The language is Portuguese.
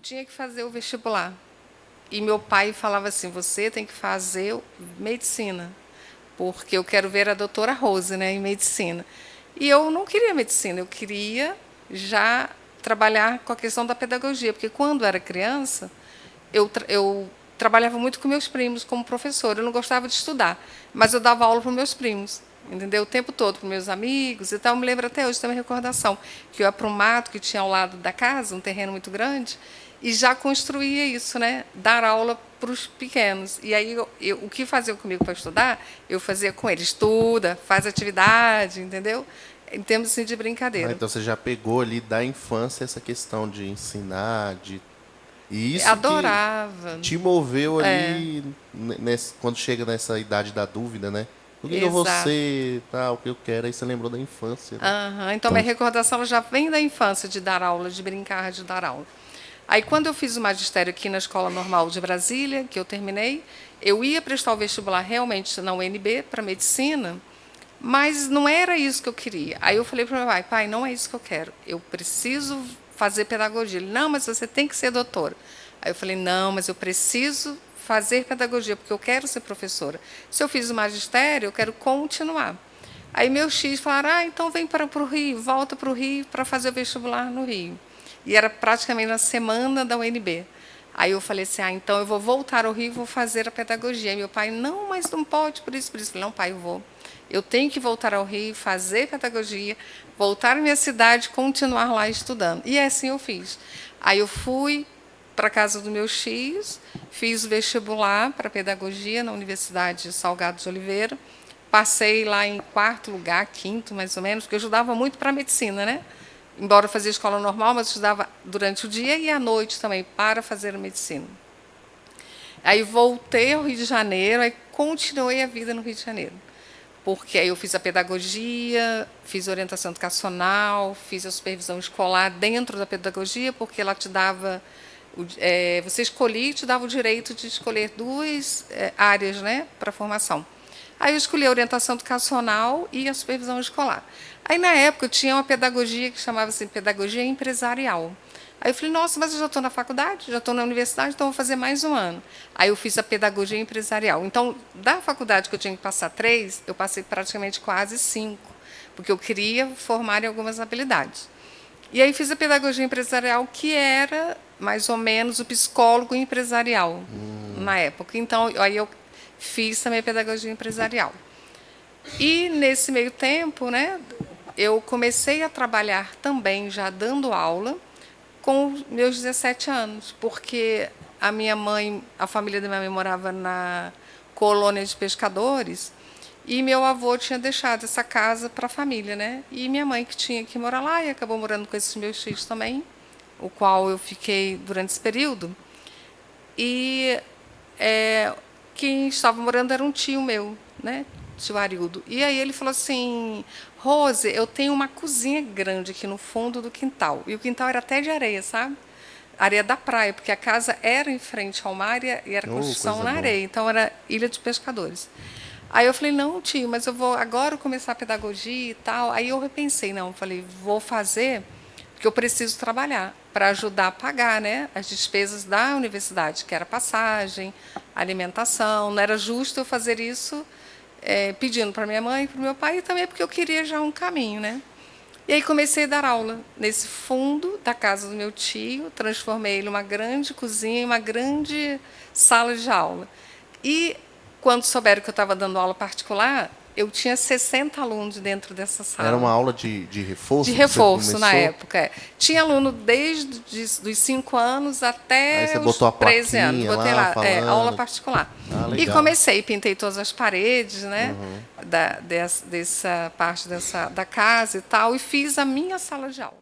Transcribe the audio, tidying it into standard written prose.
tinha que fazer o vestibular. E meu pai falava assim: você tem que fazer medicina, porque eu quero ver a doutora Rose, né, em medicina. E eu não queria medicina, eu queria já trabalhar com a questão da pedagogia, porque quando era criança, eu trabalhava muito com meus primos como professora. Eu não gostava de estudar, mas eu dava aula para meus primos, entendeu? O tempo todo, para meus amigos e tal. Eu me lembro até hoje, tem uma recordação, que eu ia para um mato que tinha ao lado da casa, um terreno muito grande, e já construía isso, né? Dar aula para os pequenos. E aí, o que faziam comigo para estudar, eu fazia com eles. Estuda, faz atividade, entendeu? Em termos assim, de Ah, brincadeira. então você já pegou ali da infância essa questão de ensinar, de... E isso que Adorava. te moveu É, ali quando chega nessa idade da dúvida, né? O que que eu vou exato. ser, tal, o que eu quero, aí você lembrou da infância, né? Aham. Então, minha recordação ela já vem da infância, de dar aula, de brincar, de dar aula. Aí, quando eu fiz o magistério aqui na Escola Normal de Brasília, que eu terminei, eu ia prestar o vestibular realmente na UNB para medicina, mas não era isso que eu queria. Aí eu falei para o meu pai: pai, não é isso que eu quero. Eu preciso fazer pedagogia. Ele: não, mas você tem que ser doutora. Aí eu falei: não, mas eu preciso fazer pedagogia, porque eu quero ser professora. Se eu fiz o magistério, eu quero continuar. Aí meus X falaram: ah, então vem para o Rio, volta para o Rio para fazer o vestibular no Rio. E era praticamente na semana da UNB. Aí eu falei assim: ah, então eu vou voltar ao Rio e vou fazer a pedagogia. E meu pai: não, mas não pode, por isso, por isso. Eu falei: não, pai, eu vou. Eu tenho que voltar ao Rio, fazer pedagogia, voltar à minha cidade, continuar lá estudando. E assim eu fiz. Aí eu fui para a casa do meu X, fiz o vestibular para pedagogia na Universidade Salgado de Oliveira. Passei lá em quarto lugar, quinto mais ou menos, porque eu estudava muito para medicina, né? Embora eu fazia escola normal, mas eu estudava durante o dia e à noite também para fazer a medicina. Aí voltei ao Rio de Janeiro, aí continuei a vida no Rio de Janeiro. Porque aí eu fiz a pedagogia, fiz orientação educacional, fiz a supervisão escolar dentro da pedagogia, porque ela te dava. Você escolhia e te dava o direito de escolher duas áreas, né, para a formação. Aí eu escolhi a orientação educacional e a supervisão escolar. Aí, na época, eu tinha uma pedagogia que chamava-se pedagogia empresarial. Aí eu falei: nossa, mas eu já estou na faculdade, já estou na universidade, então vou fazer mais um ano. Aí eu fiz a pedagogia empresarial. Então, da faculdade que eu tinha que passar 3, eu passei praticamente quase 5, porque eu queria formar em algumas habilidades. E aí fiz a pedagogia empresarial, que era mais ou menos o psicólogo empresarial na época. Então, aí eu fiz também a pedagogia empresarial. E nesse meio tempo, né, eu comecei a trabalhar também já dando aula com meus 17 anos, porque a minha mãe, a família da minha mãe morava na colônia de pescadores e meu avô tinha deixado essa casa para a família, né? E minha mãe que tinha que morar lá e acabou morando com esses meus filhos também, o qual eu fiquei durante esse período. E quem estava morando era um tio meu, né? Tio Arildo. E aí ele falou assim: Rose, eu tenho uma cozinha grande aqui no fundo do quintal. E o quintal era até de areia, sabe? Areia da praia, porque a casa era em frente ao mar e era Oh, construção coisa na boa. areia. Então era ilha de pescadores. Aí eu falei: não, tio, mas eu vou agora começar a pedagogia e tal. Aí eu repensei: não, falei, vou fazer, porque eu preciso trabalhar para ajudar a pagar, né, as despesas da universidade, que era passagem, alimentação. Não era justo eu fazer isso pedindo para minha mãe e para o meu pai, e também porque eu queria já um caminho, né? E aí comecei a dar aula nesse fundo da casa do meu tio, transformei ele numa grande cozinha e uma grande sala de aula. E quando souberam que eu estava dando aula particular, eu tinha 60 alunos dentro dessa Era uma sala. aula de De reforço que você reforço na começou? época. Tinha aluno desde os 5 anos Aí você até os botou a 13 anos. plaquinha Botei lá lá, aula falando. particular. Ah, E legal. comecei, pintei todas as paredes, né? Dessa parte da casa e tal, e fiz a minha sala de aula.